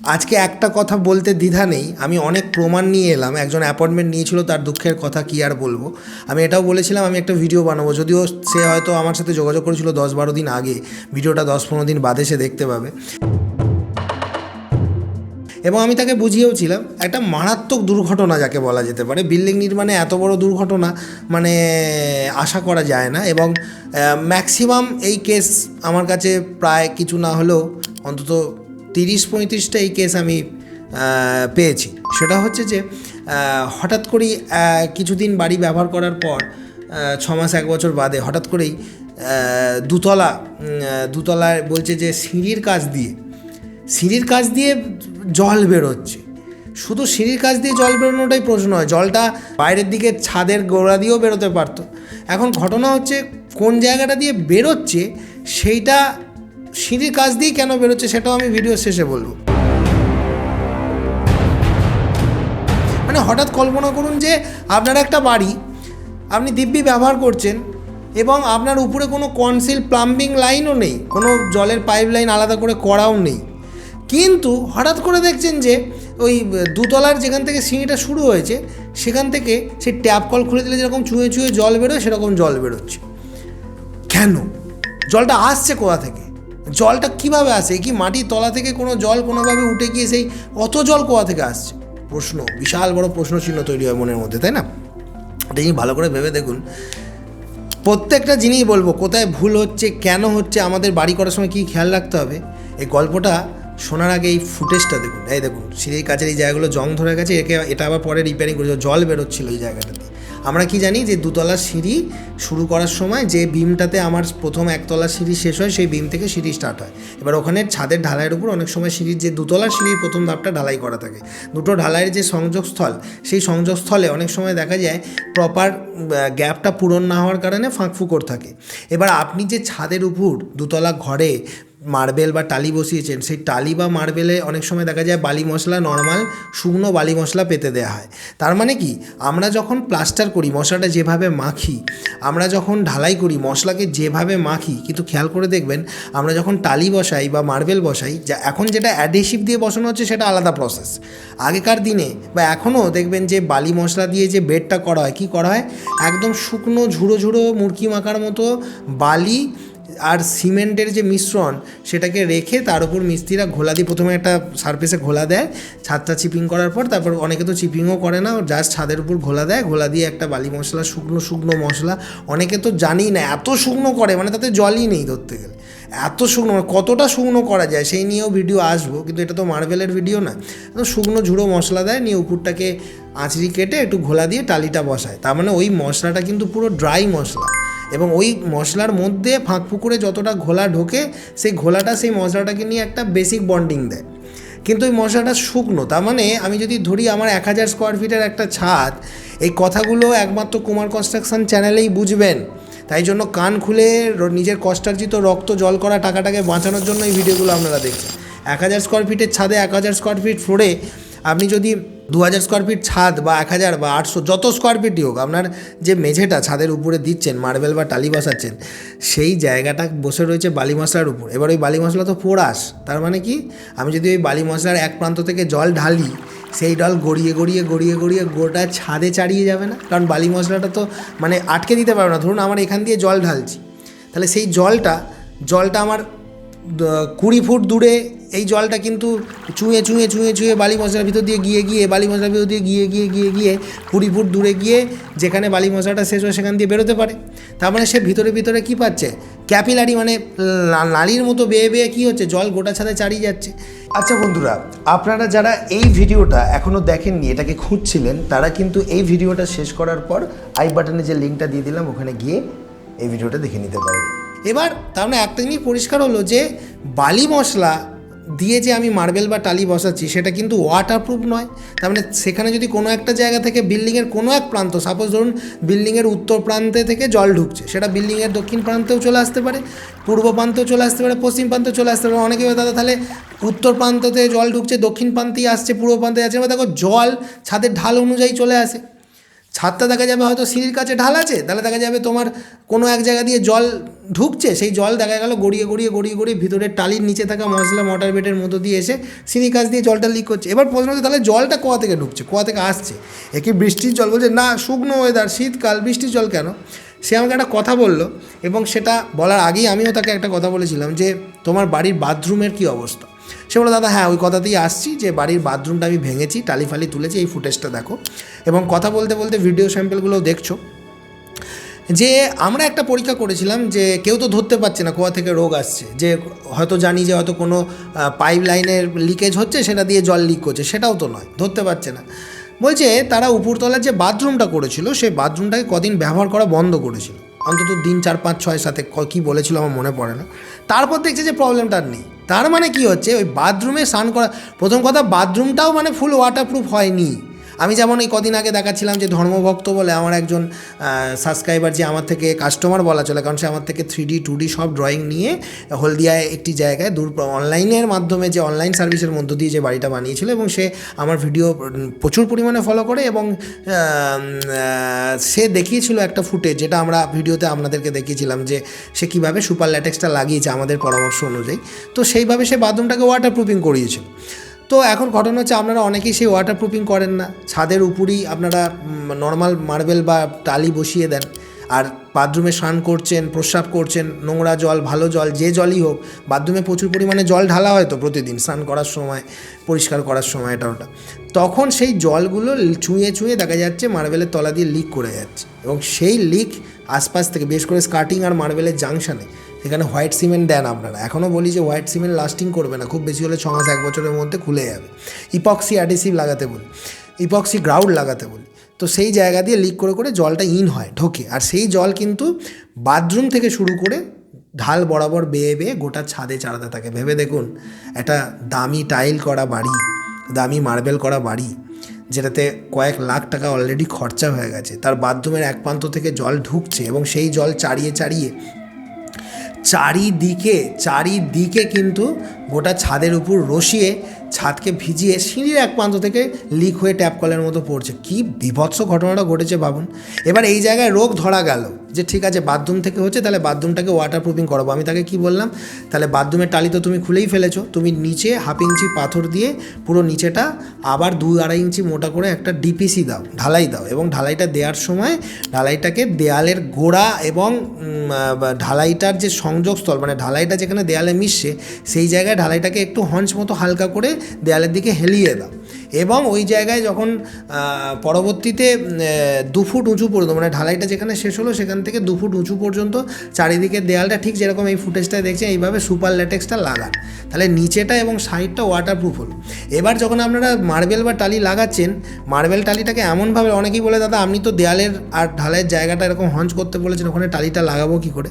আজকে একটা কথা বলতে দ্বিধা নেই, আমি অনেক প্রমাণ নিয়ে এলাম। একজন অ্যাপয়েন্টমেন্ট নিয়েছিল, তার দুঃখের কথা কী আর বলবো। আমি এটাও বলেছিলাম আমি একটা ভিডিও বানাবো, যদিও সে হয়তো আমার সাথে যোগাযোগ করেছিল 10-12 দিন আগে, ভিডিওটা 10-15 দিন বাদে সে দেখতে পাবে। এবং আমি তাকে বুঝিয়েওছিলাম একটা মারাত্মক দুর্ঘটনা যাকে বলা যেতে পারে, বিল্ডিং নির্মাণে এত বড় দুর্ঘটনা মানে আশা করা যায় না। এবং ম্যাক্সিমাম এই কেস আমার কাছে প্রায় কিছু না হলেও অন্তত 30-35টা এই কেস আমি পেয়েছি। সেটা হচ্ছে যে হঠাৎ করেই কিছুদিন বাড়ি ব্যবহার করার পর 6 মাস 1 বছর বাদে হঠাৎ করেই দুতলায় বলছে যে সিঁড়ির কাছ দিয়ে জল বেরোচ্ছে। শুধু সিঁড়ির কাছ দিয়ে জল বেরোনোটাই প্রশ্ন নয়, জলটা বাইরের দিকে ছাদের গোড়া দিয়েও বেরোতে পারতো। এখন ঘটনা হচ্ছে কোন জায়গাটা দিয়ে বেরোচ্ছে সেইটা সিঁড়ির কাছ দিয়েই কেন বেরোচ্ছে সেটাও আমি ভিডিও শেষে বলবো। মানে হঠাৎ কল্পনা করুন যে আপনার একটা বাড়ি আপনি দিব্যি ব্যবহার করছেন এবং আপনার উপরে কোনো কনসিল প্লাম্বিং লাইনও নেই, কোনো জলের পাইপ লাইন আলাদা করে করাও নেই, কিন্তু হঠাৎ করে দেখছেন যে ওই দুতলার যেখান থেকে সিঁড়িটা শুরু হয়েছে সেখান থেকে সেই ট্যাপ কল খুলে দিলে যেরকম চুঁয়ে চুঁয়ে জল বেরোয় সেরকম জল বেরোচ্ছে। কেন? জলটা আসছে কোথা থেকে? জলটা কিভাবে আসে? কি মাটির তলা থেকে কোনো জল কোনোভাবে উঠে গিয়ে সেই অত জল কোথা থেকে আসছে? প্রশ্ন, বিশাল বড় প্রশ্নচিহ্ন তৈরি হয় মনের মধ্যে, তাই না? এটা জিনিস ভালো করে ভেবে দেখুন। প্রত্যেকটা জিনিস বলবো কোথায় ভুল হচ্ছে, কেন হচ্ছে, আমাদের বাড়ি করার সময় কী খেয়াল রাখতে হবে। এই গল্পটা শোনার আগে এই ফুটেজটা দেখুন। এই দেখুন সিঁড়ির কাছের এই জায়গাগুলো জং ধরে গেছে, এটা আবার পরে রিপেয়ারিং করেছে, জল বেরোচ্ছিল এই জায়গাটাতে। আমরা কি জানি যে দুতলার সিঁড়ি শুরু করার সময় যে বিমটাতে আমার প্রথম একতলার সিঁড়ি শেষ হয় সেই বিম থেকে সিঁড়ি স্টার্ট হয়। এবার ওখানে ছাদের ঢালাইয়ের উপর অনেক সময় সিঁড়ির যে দুতলার সিঁড়ির প্রথম ধাপটা ঢালাই করা থাকে, দুটো ঢালাইয়ের যে সংযোগস্থল সেই সংযোগস্থলে অনেক সময় দেখা যায় প্রপার গ্যাপটা পূরণ না হওয়ার কারণে ফাঁকফুকর থাকে। এবার আপনি যে ছাদের উপর দুতলা ঘরে মার্বেল বা টালি বসিয়েছেন, সেই টালি বা মার্বেলে অনেক সময় দেখা যায় বালি মশলা, নর্মাল শুকনো বালি মশলা পেতে দেওয়া হয়। তার মানে কি, আমরা যখন প্লাস্টার করি মশলাটা যেভাবে মাখি, আমরা যখন ঢালাই করি মশলাকে যেভাবে মাখি, কিন্তু খেয়াল করে দেখবেন আমরা যখন টালি বসাই বা মার্বেল বসাই, যা এখন যেটা অ্যাডহেসিভ দিয়ে বসানো হচ্ছে সেটা আলাদা প্রসেস। আগেকার দিনে বা এখনও দেখবেন যে বালি মশলা দিয়ে যে বেডটা করা হয়, কী করা হয়, একদম শুকনো ঝুড়ো ঝুড়ো মুরকি মাখার মতো বালি আর সিমেন্টের যে মিশ্রণ সেটাকে রেখে তার উপর মিস্ত্রিরা ঘোলা দিয়ে প্রথমে একটা সারফেসে ঘোলা দেয়, ছাদটা চিপিং করার পর তারপর অনেকে তো চিপিংও করে না, জাস্ট ছাদের উপর ঘোলা দেয়, ঘোলা দিয়ে একটা বালি মশলা, শুকনো শুকনো মশলা, অনেকে তো জানিই না এত শুকনো করে, মানে তাতে জলই নেই ধরতে গেলে, এত শুকনো, কতটা শুকনো করা যায় সেই নিয়েও ভিডিও আসবো, কিন্তু এটা তো মার্বেলের ভিডিও না। তো শুকনো ঝুড়ো মশলা দেয়, নিয়ে উপরটাকে আঁচড়ি কেটে একটু ঘোলা দিয়ে টালিটা বসায়। তার মানে ওই মশলাটা কিন্তু পুরো ড্রাই মশলা, এবং ওই মশলার মধ্যে ফাঁক পুকুরে যতটা ঘোলা ঢোকে সেই ঘোলাটা সেই মশলাটাকে নিয়ে একটা বেসিক বন্ডিং দেয়। কিন্তু ওই মশলাটা শুকনো, তার মানে আমি যদি ধরি আমার 1000 স্কোয়ার ফিটের একটা ছাদ, এই কথাগুলো একমাত্র কুমার কনস্ট্রাকশন চ্যানেলেই বুঝবেন। তাই জন্য কান খুলে নিজের কষ্টার্জিত রক্ত জল করা টাকাটাকে বাঁচানোর জন্য এই ভিডিওগুলো আপনারা দেখছেন। 1000 স্কোয়ার ফিটের ছাদে 1000 স্কোয়ার ফিট ফ্লোরে আপনি যদি 2000 স্কোয়ার ফিট ছাদ বা 1000 বা 800 যত স্কোয়ার ফিটই হোক, আপনার যে মেঝেটা ছাদের উপরে দিচ্ছেন, মার্বেল বা টালি বসাচ্ছেন, সেই জায়গাটা বসে রয়েছে বালি মশলার উপর। এবার ওই বালি মশলা তো পোড়াস, তার মানে কি, আমি যদি ওই বালি মশলার এক প্রান্ত থেকে জল ঢালি, সেই জল গড়িয়ে গড়িয়ে গড়িয়ে গড়িয়ে গোটা ছাদে চাড়িয়ে যাবে না? কারণ বালি মশলাটা তো মানে আটকে দিতে পারবে না। ধরুন আমার এখান দিয়ে জল ঢালছি, তাহলে সেই জলটা আমার 20 ফুট দূরে, এই জলটা কিন্তু চুঁয়ে চুঁয়ে চুঁয়ে চুঁয়ে বালি মশলার ভিতর দিয়ে বালি মশলার ভিতর দিয়ে গিয়ে 20 ফুট দূরে গিয়ে যেখানে বালি মশলাটা শেষ হয় সেখান দিয়ে বেরোতে পারে। তার মানে সে ভিতরে কী পাচ্ছে, ক্যাপিলারি, মানে নালীর মতো বেয়ে বেয়ে কী হচ্ছে, জল গোটা ছাদে চাড়িয়ে যাচ্ছে। আচ্ছা বন্ধুরা, আপনারা যারা এই ভিডিওটা এখনও দেখেননি, এটাকে খুঁজছিলেন, তারা কিন্তু এই ভিডিওটা শেষ করার পর আই বাটনে যে লিঙ্কটা দিয়ে দিলাম ওখানে গিয়ে এই ভিডিওটা দেখে নিতে পারেন। এবার তার মানে একটা জিনিস পরিষ্কার হলো যে বালি মশলা দিয়ে যে আমি মার্বেল বা টালি বসাচ্ছি সেটা কিন্তু ওয়াটারপ্রুফ নয়। তার মানে সেখানে যদি কোনো একটা জায়গা থেকে বিল্ডিংয়ের কোনো এক প্রান্ত, সাপোজ ধরুন বিল্ডিংয়ের উত্তর প্রান্তে থেকে জল ঢুকছে, সেটা বিল্ডিংয়ের দক্ষিণ প্রান্তেও চলে আসতে পারে, পূর্ব প্রান্তেও চলে আসতে পারে, পশ্চিম প্রান্তেও চলে আসতে পারে। অনেকে দাদা তাহলে উত্তর প্রান্ততে জল ঢুকছে, দক্ষিণ প্রান্তেই আসছে, পূর্ব প্রান্তে যাচ্ছে, এবার দেখো জল ছাদের ঢাল অনুযায়ী চলে আসে। ছাদটা দেখা যাবে হয়তো সিঁড়ির কাছে ঢাল আছে, তাহলে দেখা যাবে তোমার কোনো এক জায়গা দিয়ে জল ঢুকছে, সেই জল দেখা গেল গড়িয়ে গড়িয়ে গড়িয়ে গড়িয়ে ভিতরের টালির নিচে থাকা মশলা মোটর বেডের মধ্য দিয়ে এসে সিঁড়ির কাছ দিয়ে জলটা লিক করছে। এবার প্রশ্ন হচ্ছে তাহলে জলটা কোথা থেকে ঢুকছে, কোথা থেকে আসছে? কি বৃষ্টির জল? বলছে না, শুকনো ওয়েদার, শীতকাল, বৃষ্টির জল কেন? সে আমাকে একটা কথা বললো, এবং সেটা বলার আগেই আমিও তাকে একটা কথা বলেছিলাম যে তোমার বাড়ির বাথরুমের কী অবস্থা। সে বলে দাদা হ্যাঁ ওই কথাতেই আসছি, যে বাড়ির বাথরুমটা আমি ভেঙেছি, টালি ফালি তুলেছি, এই ফুটেজটা দেখো। এবং কথা বলতে বলতে ভিডিও স্যাম্পেলগুলোও দেখছো। যে আমরা একটা পরীক্ষা করেছিলাম, যে কেউ তো ধরতে পারছে না কোথা থেকে রোগ আসছে, যে হয়তো জানি যে হয়তো কোনো পাইপ লাইনের লিকেজ হচ্ছে, সেটা দিয়ে জল লিক করছে, সেটাও তো নয়, ধরতে পারছে না। বলছে তারা উপরতলার যে বাথরুমটা করেছিল, সেই বাথরুমটাকে কদিন ব্যবহার করা বন্ধ করেছিল, অন্তত দিন 4, 5, 6 সাথে কী বলেছিল আমার মনে পড়ে না। তারপর দেখছে যে প্রবলেমটা আর নেই। তার মানে কি হচ্ছে, ওই বাথরুমে স্নান করা, প্রথম কথা বাথরুমটাও মানে ফুল ওয়াটারপ্রুফ হয়নি। আমি যেমন এই কদিন আগে দেখাচ্ছিলাম যে ধর্মভক্ত বলে আমার একজন সাবস্ক্রাইবার, যে আমার থেকে কাস্টমার বলা চলে, কারণ সে আমার থেকে 3D 2D সব ড্রয়িং নিয়ে হলদিয়ায় একটি জায়গায় অনলাইনের মাধ্যমে, যে অনলাইন সার্ভিসের মধ্য দিয়ে যে বাড়িটা বানিয়েছিল, এবং সে আমার ভিডিও প্রচুর পরিমাণে ফলো করে, এবং সে দেখিয়েছিল একটা ফুটেজ, যেটা আমরা ভিডিওতে আপনাদেরকে দেখিয়েছিলাম, যে সে কীভাবে সুপার ল্যাটেক্সটা লাগিয়েছে আমাদের পরামর্শ অনুযায়ী। তো সেইভাবে সে বাথরুমটাকে ওয়াটারপ্রুফিং করিয়েছিল। তো এখন ঘটনা হচ্ছে, আপনারা অনেকেই সেই ওয়াটারপ্রুফিং করেন না, ছাদের উপরই আপনারা নর্মাল মার্বেল বা টালি বসিয়ে দেন, আর বাথরুমে স্নান করছেন, প্রস্রাব করছেন, নোংরা জল, ভালো জল, যে জলই হোক, বাথরুমে প্রচুর পরিমাণে জল ঢালা হয় তো প্রতিদিন স্নান করার সময়, পরিষ্কার করার সময়, এটা ওটা, তখন সেই জলগুলো চুঁয়ে চুঁয়ে দেখা যাচ্ছে মার্বেলের তলা দিয়ে লিক করে যাচ্ছে, এবং সেই লিক আশপাশ থেকে, বিশেষ করে স্কার্টিং আর মার্বেলের জাংশনে, সেখানে হোয়াইট সিমেন্ট দেন আপনারা। এখনও বলি যে হোয়াইট সিমেন্ট লাস্টিং করবে না, খুব বেশি হলে 6 মাস 1 বছরের মধ্যে খুলে যাবে। ইপক্সি অ্যাডিসিভ লাগাতে বলি, ইপক্সি গ্রাউড লাগাতে বলি। তো সেই জায়গা দিয়ে লিক করে করে জলটা হয়, ঢোকে, আর সেই জল কিন্তু বাথরুম থেকে শুরু করে ঢাল বরাবর বেয়ে বেয়ে গোটা ছাদে চালাতে থাকে। ভেবে দেখুন, একটা দামি টাইল করা বাড়ি, দামি মার্বেল করা বাড়ি, যেটাতে কয়েক লাখ টাকা অলরেডি খরচা হয়ে গেছে, তার বাথরুমের এক প্রান্ত থেকে জল ঢুকছে, এবং সেই জল চাড়িয়ে চাড়িয়ে চারিদিকে কিন্তু গোটা ছাদের উপর রসিয়ে, ছাদকে ভিজিয়ে সিঁড়ির এক প্রান্ত থেকে লিক হয়ে ট্যাপ কলের মতো পড়ছে। কি বিভৎস ঘটনাটা ঘটেছে ভাবুন। এবার এই জায়গায় রোগ ধরা গেল যে ঠিক আছে বাথরুম থেকে হচ্ছে, তাহলে বাথরুমটাকে ওয়াটারপ্রুফিং করাবো। আমি তাকে কি বললাম, তাহলে বাথরুমের টালি তো তুমি খুলেই ফেলেছো, তুমি নিচে 1/2 ইঞ্চি পাথর দিয়ে পুরো নিচেটা আবার 2-2.5 ইঞ্চি মোটা করে একটা ডিপিসি দাও, ঢালাই দাও, এবং ঢালাইটা দেওয়ার সময় ঢালাইটাকে দেয়ালের গোড়া এবং ঢালাইটার যে সংযোগস্থল, মানে ঢালাইটা যেখানে দেয়ালে মিশছে, সেই জায়গায় ঢালাইটাকে একটু হঞ্চ মতো হালকা করে দেয়ালের দিকে হেলিয়ে দাও, এবং ওই জায়গায় যখন পরবর্তীতে 2 ফুট উঁচু পর্যন্ত, মানে ঢালাইটা যেখানে শেষ হলো সেখান থেকে 2 ফুট উঁচু পর্যন্ত চারিদিকে দেয়ালটা ঠিক যেরকম এই ফুটেজটায় দেখছেন এইভাবে সুপার ল্যাটেক্সটা লাগান, তাহলে নিচেটা এবং সাইডটা ওয়াটারপ্রুফ হলো। এবার যখন আপনারা মার্বেল বা টালি লাগাচ্ছেন, মার্বেল টালিটাকে এমনভাবে, অনেকেই বলে দাদা আপনি তো দেয়ালের আর ঢালাইয়ের জায়গাটা এরকম হঞ্চ করতে বলেছেন, ওখানে টালিটা লাগাবো কী করে?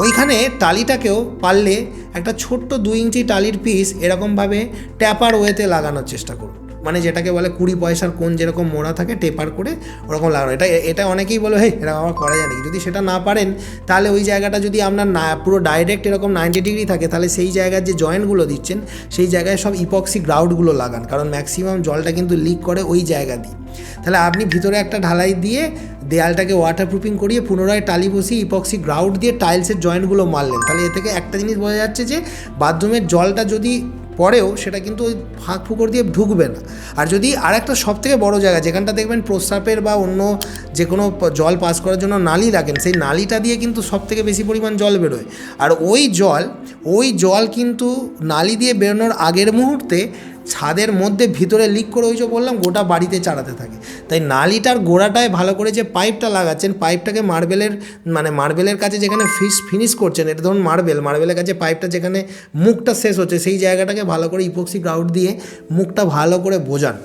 ওইখানে টালিটাকেও পারলে একটা ছোট্ট 2 ইঞ্চি টালির পিস এরকমভাবে ট্যাপার ওয়েতে লাগানোর চেষ্টা করুন, মানে যেটাকে বলে 20 পয়সার কোণ যেরকম মোড়া থাকে, টেপার করে ওরকম লাগানো। এটা অনেকেই বলে হেই এরকম আমার করা যায় নাকি। যদি সেটা না পারেন, তাহলে ওই জায়গাটা যদি আপনার না পুরো ডাইরেক্ট এরকম 90 ডিগ্রি থাকে, তাহলে সেই জায়গার যে জয়েন্টগুলো দিচ্ছেন, সেই জায়গায় সব ইপক্সি গ্রাউডগুলো লাগান, কারণ ম্যাক্সিমাম জলটা কিন্তু লিক করে ওই জায়গা দিয়ে। তাহলে আপনি ভিতরে একটা ঢালাই দিয়ে দেয়ালটাকে ওয়াটারপ্রুফিং করিয়ে পুনরায় টালি বসিয়ে ইপক্সি গ্রাউড দিয়ে টাইলসের জয়েন্টগুলো মারলেন, তাহলে এ থেকে একটা জিনিস বোঝা যাচ্ছে যে বাথরুমের জলটা যদি পরেও সেটা কিন্তু ওই ফাঁক ফুকর দিয়ে ঢুকবে না। আর যদি আরেকটা সবথেকে বড় জায়গা, যেখানটা দেখবেন প্রস্রাবের বা অন্য যে কোনো জল পাস করার জন্য নালি রাখেন, সেই নালিটা দিয়ে কিন্তু সবথেকে বেশি পরিমাণ জল বেরোয়, আর ওই জল কিন্তু নালি দিয়ে বেরোনোর আগের মুহূর্তে ছাদের মধ্যে ভিতরে লিক করে, ওই যে বললাম গোটা বাড়িতে চালাতে থাকে। তাই নালিটার গোড়াটায় ভালো করে যে পাইপটা লাগাচ্ছেন, পাইপটাকে মার্বেলের কাছে যেখানে ফিনিশ করছেন, এটা ধরুন মার্বেলের কাছে পাইপটা যেখানে মুখটা শেষ হচ্ছে, সেই জায়গাটাকে ভালো করে ইপক্সি গ্রাউড দিয়ে মুখটা ভালো করে বোঝান,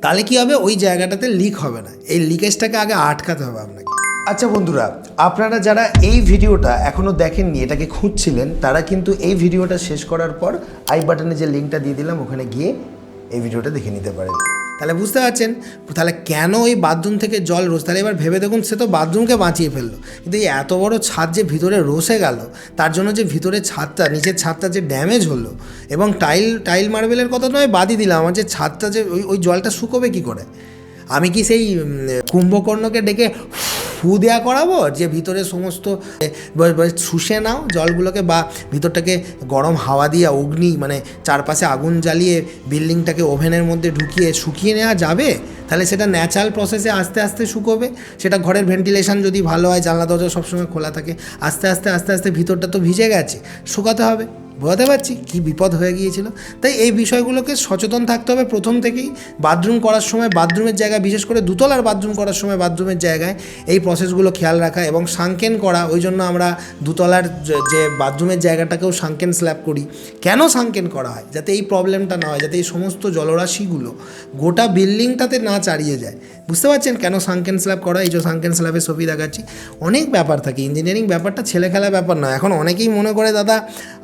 তাহলে কী হবে, ওই জায়গাটাতে লিক হবে না। এই লিকেজটাকে আগে আটকাতে হবে আপনাকে। আচ্ছা বন্ধুরা, আপনারা যারা এই ভিডিওটা এখনও দেখেননি, এটাকে খুঁজছিলেন, তারা কিন্তু এই ভিডিওটা শেষ করার পর আই বাটনে যে লিঙ্কটা দিয়ে দিলাম, ওখানে গিয়ে এই ভিডিওটা দেখে নিতে পারেন। তাহলে বুঝতে পারছেন তাহলে কেন ওই বাথরুম থেকে জল রোজ। তাহলে এবার ভেবে দেখুন, সে তো বাথরুমকে বাঁচিয়ে ফেললো, কিন্তু এই এত বড় ছাদ যে ভিতরে রসে গেল, তার জন্য যে ভিতরে ছাদটা, নিচের ছাদটা যে ড্যামেজ হলো, এবং টাইল মার্বেলের কথা নয় বাদই দিলাম, আমার যে ছাদটা যে ওই জলটা শুকোবে কী করে? আমি কি সেই কুম্ভকর্ণকে ডেকে ফু দেয়া করাবো যে ভিতরে সমস্ত শুষে নাও জলগুলোকে, বা ভিতরটাকে গরম হাওয়া দিয়ে অগ্নি মানে চারপাশে আগুন জ্বালিয়ে বিল্ডিংটাকে ওভেনের মধ্যে ঢুকিয়ে শুকিয়ে নেওয়া যাবে? তাহলে সেটা ন্যাচারাল প্রসেসে আস্তে আস্তে শুকোবে। সেটা ঘরের ভেন্টিলেশন যদি ভালো হয়, জানলা দরজা সবসময় খোলা থাকে, আস্তে আস্তে আস্তে আস্তে ভিতরটা তো ভিজে গেছে, শুকাতে হবে। বোঝাতে পারছি কী বিপদ হয়ে গিয়েছিল। তাই এই বিষয়গুলোকে সচেতন থাকতে হবে প্রথম থেকেই। বাথরুম করার সময় বাথরুমের জায়গায়, বিশেষ করে দুতলার বাথরুম করার সময় বাথরুমের জায়গায় এই প্রসেসগুলো খেয়াল রাখা এবং সাংকেন করা। ওই জন্য আমরা দুতলার যে বাথরুমের জায়গাটাকেও সাংকেন স্ল্যাব করি। কেন সাংকেন করা হয়? যাতে এই প্রবলেমটা না হয়, যাতে এই সমস্ত জলরাশিগুলো গোটা বিল্ডিংটাতে না চারিয়ে যায়। বুঝতে পারছেন কেন সাংকেন স্ল্যাব করা? এই যে সাংকেন স্ল্যাবের ছবি দেখাচ্ছি। অনেক ব্যাপার থাকে, ইঞ্জিনিয়ারিং ব্যাপারটা ছেলে খেলা ব্যাপার নয়। এখন অনেকেই মনে করে দাদা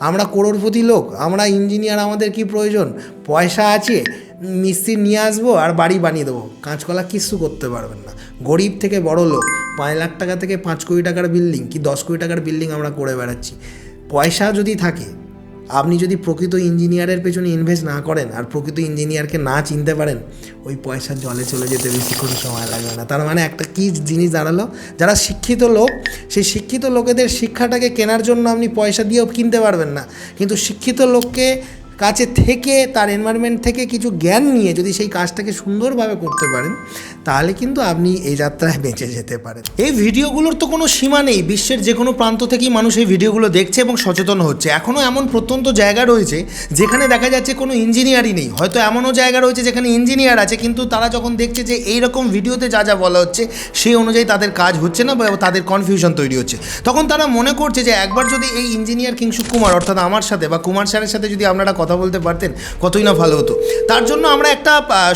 আমরা করোড়পতি লোক, আমরা ইঞ্জিনিয়ার, আমাদের কি প্রয়োজন, পয়সা আছে, মিস্ত্রি নিয়ে আসবো আর বাড়ি বানিয়ে দেবো। কাঁচকলা কিচ্ছু করতে পারবেন না। গরিব থেকে বড় লোক 5 লাখ টাকা থেকে 5 কোটি টাকার বিল্ডিং কি 10 কোটি টাকার বিল্ডিং আমরা করে বেড়াচ্ছি। পয়সা যদি থাকে, আপনি যদি প্রকৃত ইঞ্জিনিয়ারের পেছনে ইনভেস্ট না করেন আর প্রকৃত ইঞ্জিনিয়ারকে না চিনতে পারেন, ওই পয়সা জলে চলে যেতে বেশিক্ষণ সময় লাগবে না। তার মানে একটা কী জিনিস দাঁড়ালো, যারা শিক্ষিত লোক, সেই শিক্ষিত লোকেদের শিক্ষাটাকে কেনার জন্য আপনি পয়সা দিয়েও কিনতে পারবেন না, কিন্তু শিক্ষিত লোককে কাছে থেকে তার এনভায়রনমেন্ট থেকে কিছু জ্ঞান নিয়ে যদি সেই কাজটাকে সুন্দরভাবে করতে পারেন, তাহলে কিন্তু আপনি এই যাত্রায় বেঁচে যেতে পারেন। এই ভিডিওগুলোর তো কোনো সীমা নেই, বিশ্বের যে কোনো প্রান্ত থেকেই মানুষ এই ভিডিওগুলো দেখছে এবং সচেতন হচ্ছে। এখনও এমন প্রত্যন্ত জায়গা রয়েছে যেখানে দেখা যাচ্ছে কোনো ইঞ্জিনিয়ারই নেই। হয়তো এমনও জায়গা রয়েছে যেখানে ইঞ্জিনিয়ার আছে, কিন্তু তারা যখন দেখছে যে এইরকম ভিডিওতে যা যা বলা হচ্ছে সেই অনুযায়ী তাদের কাজ হচ্ছে না বা তাদের কনফিউশন তৈরি হচ্ছে, তখন তারা মনে করছে যে একবার যদি এই ইঞ্জিনিয়ার কিংশুক কুমার অর্থাৎ আমার সাথে বা কুমার স্যারের সাথে যদি আপনারা কথা বলতে পারতেন কতই না ভালো হতো। তার জন্য আমরা একটা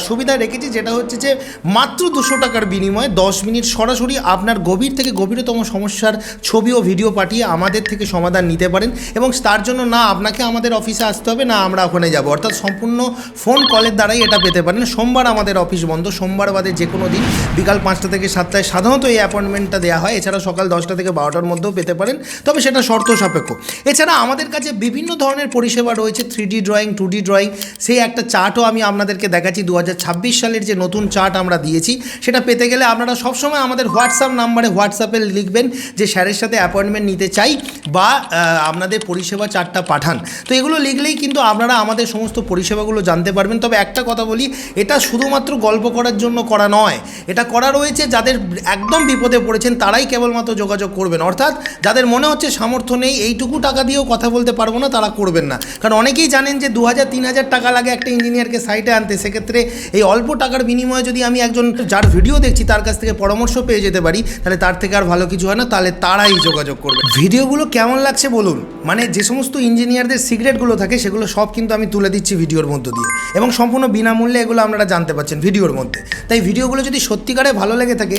সুবিধা রেখেছি, যেটা হচ্ছে যে মাত্র 200 টাকার বিনিময়ে 10 মিনিট সরাসরি আপনার গভীর থেকে গভীরতম সমস্যার ছবি ও ভিডিও পাঠিয়ে আমাদের থেকে সমাধান নিতে পারেন। এবং তার জন্য না আপনাকে আমাদের অফিসে আসতে হবে, না আমরা ওখানে যাব, অর্থাৎ সম্পূর্ণ ফোন কলের দ্বারাই এটা পেতে পারেন। সোমবার আমাদের অফিস বন্ধ, সোমবার বাদে যে কোনো দিন বিকাল 5টা থেকে 7টায় সাধারণত এই অ্যাপয়েন্টমেন্টটা দেওয়া হয়। এছাড়া সকাল 10টা থেকে 12টার মধ্যেও পেতে পারেন, তবে সেটা শর্ত সাপেক্ষ। এছাড়া আমাদের কাছে বিভিন্ন ধরনের পরিষেবা রয়েছে, 3D ড্রয়িং, 2D ড্রয়িং। সেই একটা চার্টও আমি আপনাদেরকে দেখাচ্ছি। 2026 সালের যে নতুন চার্ট আমরা দিয়েছি, সেটা পেতে গেলে আপনারা সবসময় আমাদের হোয়াটসঅ্যাপ নাম্বারে হোয়াটসঅ্যাপে লিখবেন যে স্যারের সাথে অ্যাপয়েন্টমেন্ট নিতে চাই বা আপনাদের পরিষেবা চার্টটা পাঠান। তো এগুলো লিখলেই কিন্তু আপনারা আমাদের সমস্ত পরিষেবাগুলো জানতে পারবেন। তবে একটা কথা বলি, এটা শুধুমাত্র গল্প করার জন্য করা নয়, এটা করা রয়েছে যাদের একদম বিপদে পড়েছেন তারাই কেবলমাত্র যোগাযোগ করবেন। অর্থাৎ যাদের মনে হচ্ছে সামর্থ্য নেই, এইটুকু টাকা দিয়েও কথা বলতে পারবো না, তারা করবেন না। কারণ অনেকেই জানেন যে 2000-3000 টাকা লাগে একটা ইঞ্জিনিয়ারকে সাইটে আনতে। সেক্ষেত্রে এই অল্প টাকার বিনিময়ে যদি আমি একজন যার ভিডিও দেখছি তার কাছ থেকে পরামর্শ পেয়ে যেতে পারি, তাহলে তার থেকে আর ভালো কিছু হয় না। তাহলে তারাই যোগাযোগ করবে। ভিডিওগুলো কেমন লাগছে বলুন, মানে যে সমস্ত ইঞ্জিনিয়ারদের সিক্রেটগুলো থাকে সেগুলো সব কিন্তু আমি তুলে দিচ্ছি ভিডিওর মধ্য দিয়ে, এবং সম্পূর্ণ বিনামূল্যে এগুলো আপনারা জানতে পারছেন ভিডিওর মধ্যে। তাই ভিডিওগুলো যদি সত্যিকারে ভালো লেগে থাকে,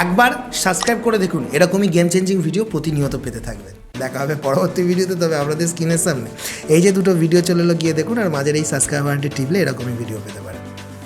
একবার সাবস্ক্রাইব করে দেখুন। এরকমই গেম চেঞ্জিং ভিডিও প্রতিনিয়ত পেতে থাকবেন। দেখা হবে পরবর্তী ভিডিওতে। তবে আপনাদের স্ক্রিনের সামনে এই যে দুটো ভিডিও চলে এলো, গিয়ে দেখুন, আর মাঝের এই সাবস্ক্রাইব বাটনটি টিপলে এরকমই ভিডিও পেতে পারেন।